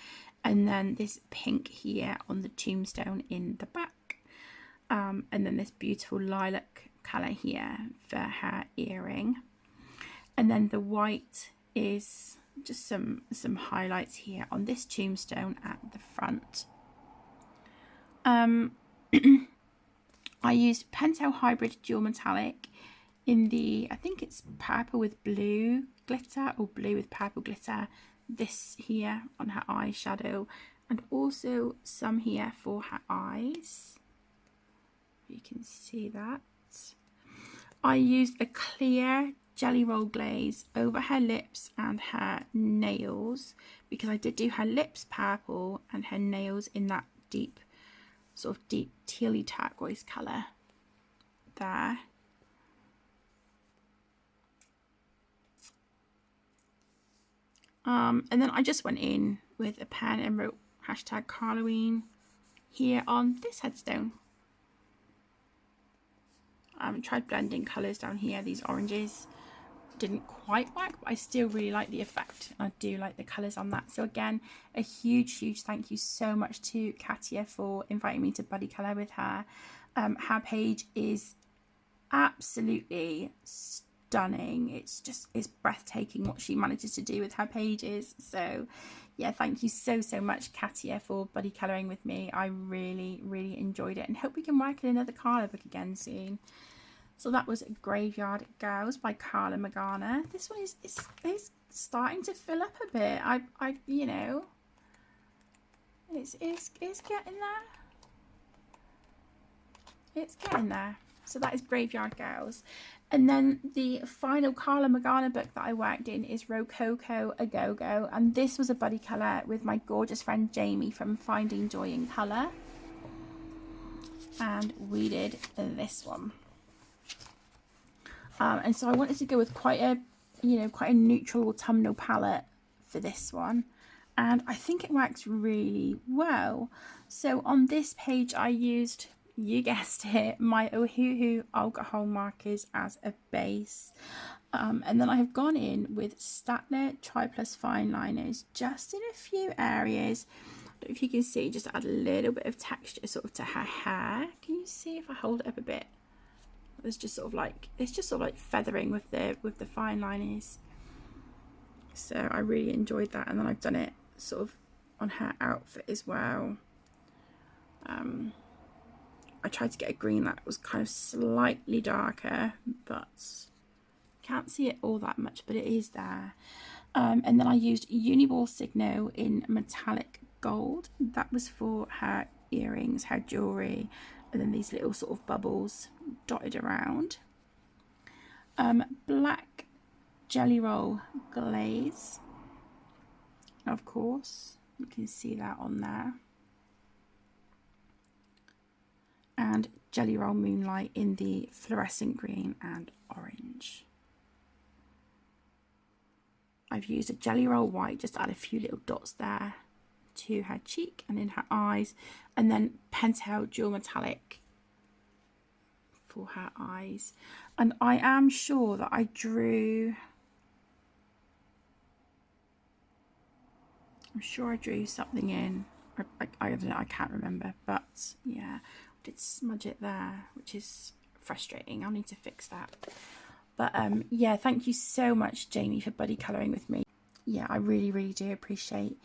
and then this pink here on the tombstone in the back, and then this beautiful lilac colour here for her earring, and then the white is just some highlights here on this tombstone at the front. I used Pentel Hybrid Dual Metallic in the, I think it's purple with blue glitter or blue with purple glitter, this here on her eyeshadow, and also some here for her eyes. you can see that. I used a clear Jelly Roll glaze over her lips and her nails because I did do her lips purple and her nails in that deep, sort of deep tealy turquoise colour there. And then I just went in with a pen and wrote #Carloween here on this headstone. Tried blending colours down here. These oranges didn't quite work, but I still really like the effect. I do like the colours on that. So again, a huge thank you so much to Katia for inviting me to buddy colour with her. Her page is absolutely stunning. It's breathtaking what she manages to do with her pages. So yeah, thank you so much, Katia, for buddy colouring with me. I really enjoyed it and hope we can work in another Carla book again soon. So that was Graveyard Girls by Carla Magana. This one is starting to fill up a bit. I you know, it's getting there. It's getting there. So that is Graveyard Girls. And then the final Carla Magana book that I worked in is Rococo A Go Go, and this was a buddy colour with my gorgeous friend Jamie from Finding Joy in Colour, and we did this one. And so I wanted to go with quite a neutral autumnal palette for this one, and I think it works really well. So on this page I used, you guessed it, my Ohuhu alcohol markers as a base, and then I have gone in with Staedtler Tri-Plus fine liners just in a few areas. I don't know if you can see, just add a little bit of texture sort of to her hair. Can you see if I hold it up a bit? It's just sort of like feathering with the fine liners. So I really enjoyed that, and then I've done it sort of on her outfit as well. I tried to get a green that was kind of slightly darker, but can't see it all that much, but it is there. And then I used Uniball Signo in metallic gold. That was for her earrings, her jewellery, and then these little sort of bubbles dotted around. Black Jelly Roll glaze, of course, you can see that on there. And Jelly Roll Moonlight in the fluorescent green and orange. I've used a Jelly Roll white, just to add a few little dots there to her cheek and in her eyes, and then Pentel Dual Metallic for her eyes. And I am sure that I drew, something in. I don't know, I can't remember, but yeah, I did smudge it there, which is frustrating. I'll need to fix that. But yeah, thank you so much, Jamie, for buddy colouring with me. Yeah, I really do appreciate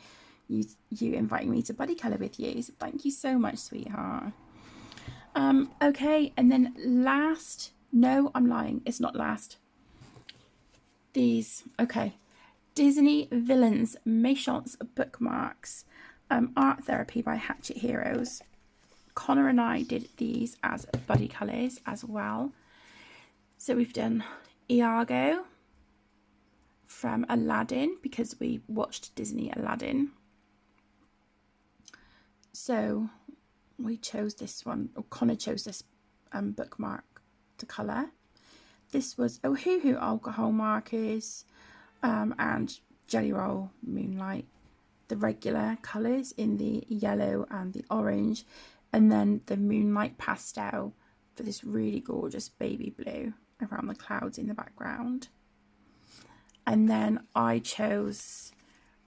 you inviting me to buddy colour with you. So thank you so much, sweetheart. Okay, and then last, no, I'm lying, it's not last. These, okay, Disney Villains Méchants bookmarks, Art Therapy by Hatchet Heroes. Connor and I did these as buddy colours as well. So we've done Iago from Aladdin because we watched Disney Aladdin. So we chose this one, or Connor chose this bookmark to colour. This was Ohuhu alcohol markers and Jelly Roll Moonlight, the regular colours in the yellow and the orange, and then the Moonlight pastel for this really gorgeous baby blue around the clouds in the background. And then I chose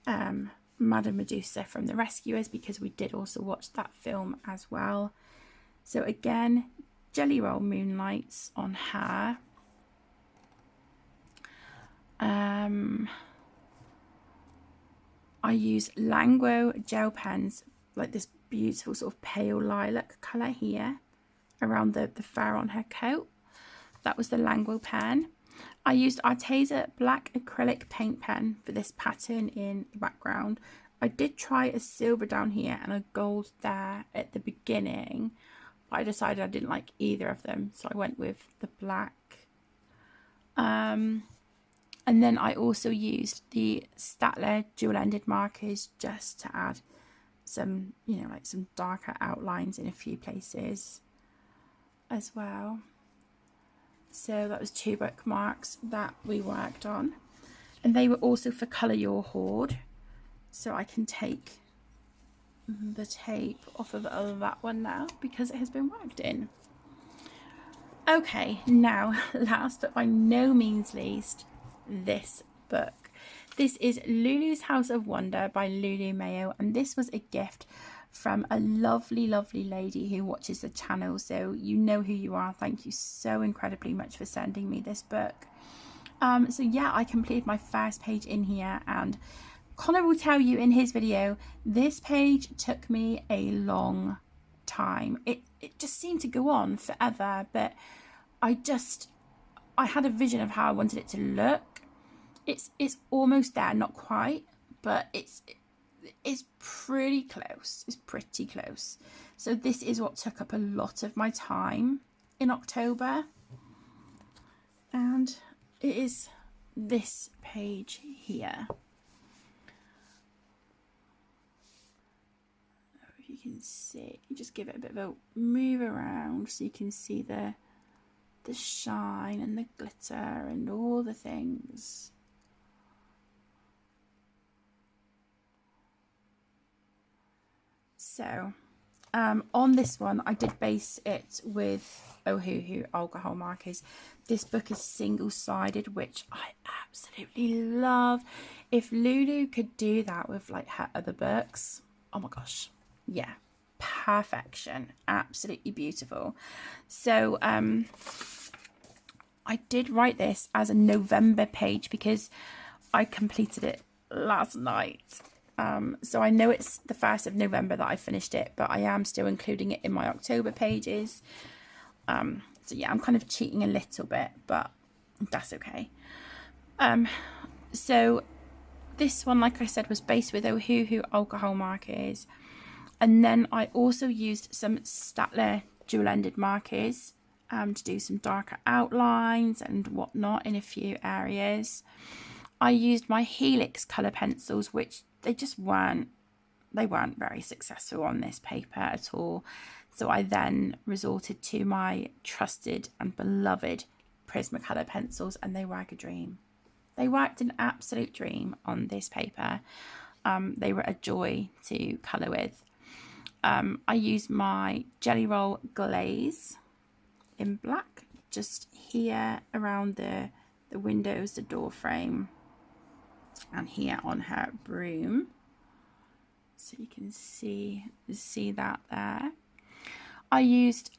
Madame Medusa from The Rescuers because we did also watch that film as well. So again, Jelly Roll Moonlights on her. I use Languo gel pens, like this beautiful sort of pale lilac colour here around the fur on her coat. That was the Languo pen. I used Arteza black acrylic paint pen for this pattern in the background. I did try a silver down here and a gold there at the beginning, I decided I didn't like either of them, so I went with the black. And then I also used the Staedtler dual-ended markers just to add some, you know, like some darker outlines in a few places as well. So that was 2 bookmarks that we worked on, and they were also for Colour Your Hoard. So I can take the tape off of that one now because it has been worked in. Okay, now last but by no means least, this book. This is Lulu's House of Wonder by Lulu Mayo, and this was a gift from a lovely lady who watches the channel, so you know who you are. Thank you so incredibly much for sending me this book. So yeah, I completed my first page in here, and Connor will tell you in his video, this page took me a long time. It just seemed to go on forever, but I had a vision of how I wanted it to look. It's almost there, not quite, but it's pretty close. It's pretty close. So this is what took up a lot of my time in October, and it is this page here. If you can see, you just give it a bit of a move around so you can see the shine and the glitter and all the things. So on this one, I did base it with Ohuhu alcohol markers. This book is single-sided, which I absolutely love. If Lulu could do that with like her other books, oh my gosh, yeah, perfection, absolutely beautiful. So I did write this as a November page because I completed it last night. So I know it's the 1st of November that I finished it, but I am still including it in my October pages. So yeah, I'm kind of cheating a little bit, but that's okay. So this one, like I said, was based with Ohuhu alcohol markers. And then I also used some Staedtler dual-ended markers to do some darker outlines and whatnot in a few areas. I used my Helix colour pencils, which they weren't very successful on this paper at all. So I then resorted to my trusted and beloved Prismacolor pencils, and they work a dream. They worked an absolute dream on this paper. They were a joy to colour with. I used my Jelly Roll glaze in black, just here around the windows, the door frame, and here on her broom. So you can see that there. I used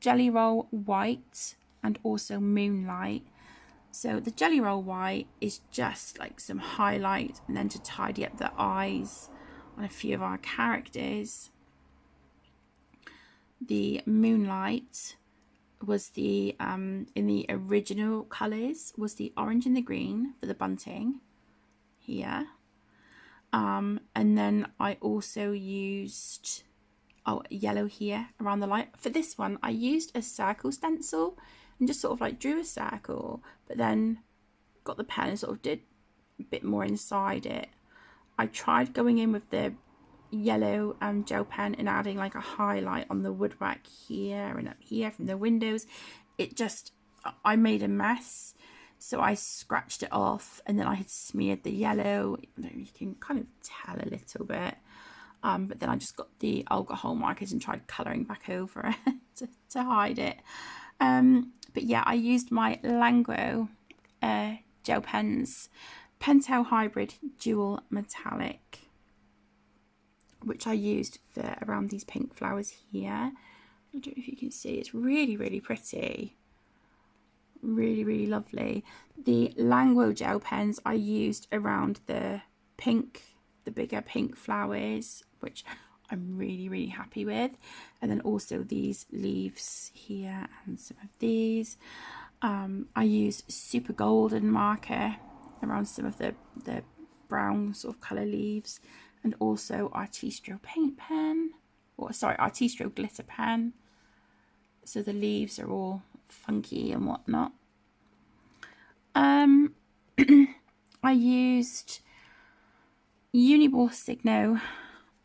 Jelly Roll White and also Moonlight. So the Jelly Roll White is just like some highlight and then to tidy up the eyes on a few of our characters. The Moonlight was the in the original colours was the orange and the green for the bunting here. And then I also used yellow here around the light. For this one, I used a circle stencil and just sort of like drew a circle, but then got the pen and sort of did a bit more inside it. I tried going in with the yellow gel pen and adding like a highlight on the woodwork here and up here from the windows. I made a mess. So I scratched it off, and then I had smeared the yellow. You can kind of tell a little bit. But then I just got the alcohol markers and tried colouring back over it to hide it. But yeah, I used my Languo gel pens, Pentel Hybrid Dual Metallic, which I used for around these pink flowers here. I don't know if you can see, it's really, really pretty. Really, really lovely. The Languo gel pens I used around the bigger pink flowers, which I'm really, really happy with. And then also these leaves here and some of these. I used Super Golden marker around some of the brown sort of colour leaves, and also Artistro paint pen, or sorry, Artistro glitter pen. so the leaves are all funky and whatnot. I used Uniball Signo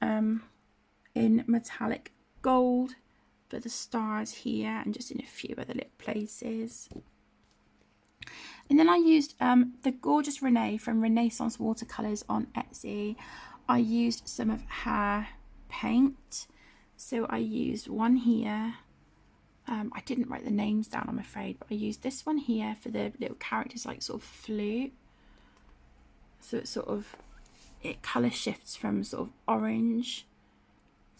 in metallic gold for the stars here and just in a few other little places. And then I used the gorgeous Renee from Renaissance Watercolours on Etsy. I used some of her paint. So I used one here. I didn't write the names down, I'm afraid, but I used this one here for the little characters like sort of flute. So it's sort of, it colour shifts from sort of orange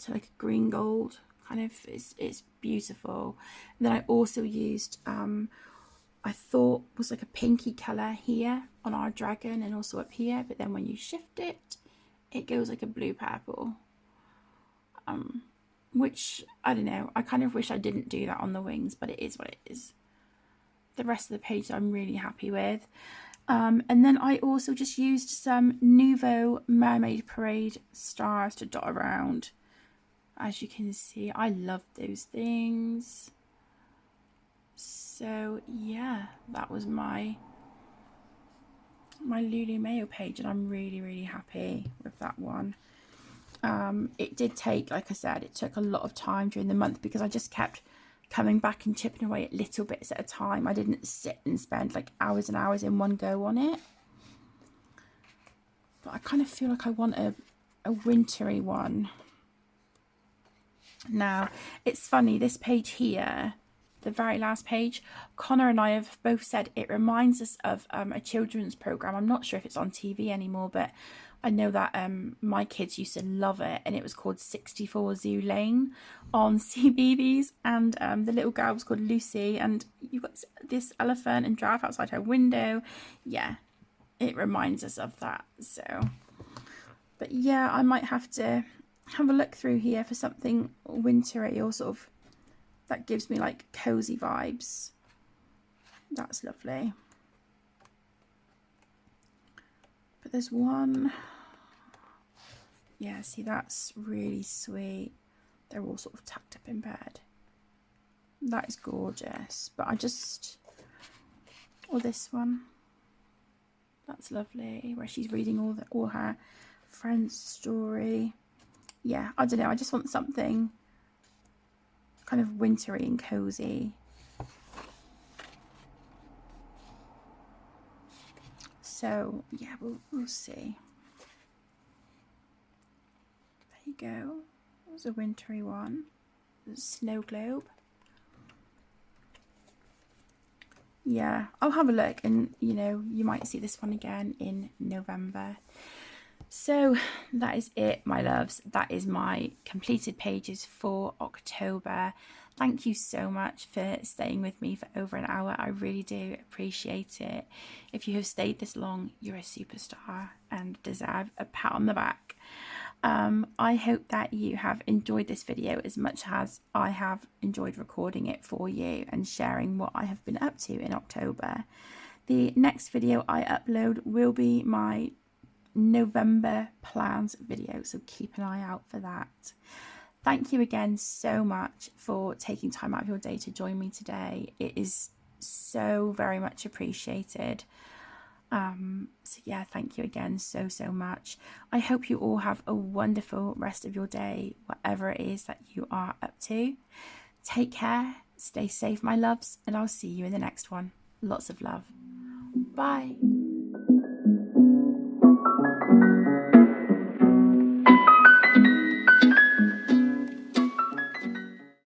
to like a green gold kind of. It's beautiful. And then I also used I thought was like a pinky colour here on our dragon and also up here, but then when you shift it, it goes like a blue purple, which I don't know, I kind of wish I didn't do that on the wings, but it is what it is. The rest of the page I'm really happy with. And then I also just used some Nuvo Mermaid Parade stars to dot around. As you can see, I love those things. So yeah, that was my Lulu Mayo page, and I'm really happy with that one. It did take, like I said, it took a lot of time during the month because I just kept coming back and chipping away at little bits at a time. I didn't sit and spend like hours and hours in one go on it. But I kind of feel like I want a wintry one. Now, it's funny, this page here, the very last page, Connor and I have both said it reminds us of a children's program. I'm not sure if it's on TV anymore, but I know that my kids used to love it, and it was called 64 Zoo Lane on CBeebies, and the little girl was called Lucy, and you've got this elephant and giraffe outside her window. Yeah, it reminds us of that. So, but yeah, I might have to have a look through here for something wintry or sort of that gives me like cozy vibes. That's lovely. But there's one, yeah, see, that's really sweet. They're all sort of tucked up in bed. That is gorgeous. But I just, or this one, that's lovely, where she's reading all her friends' story. Yeah, I don't know, I just want something kind of wintry and cozy. So yeah, we'll see. There you go. That was a wintry one. A snow globe. Yeah, I'll have a look, and you know, you might see this one again in November. So that is it, my loves. That is my completed pages for October. Thank you so much for staying with me for over an hour. I really do appreciate it. If you have stayed this long, you're a superstar and deserve a pat on the back. I hope that you have enjoyed this video as much as I have enjoyed recording it for you and sharing what I have been up to in October. The next video I upload will be my November plans video, so keep an eye out for that. Thank you again so much for taking time out of your day to join me today. It is so very much appreciated. So yeah, thank you again so much. I hope you all have a wonderful rest of your day, whatever it is that you are up to. Take care, stay safe, my loves, and I'll see you in the next one. Lots of love. Bye.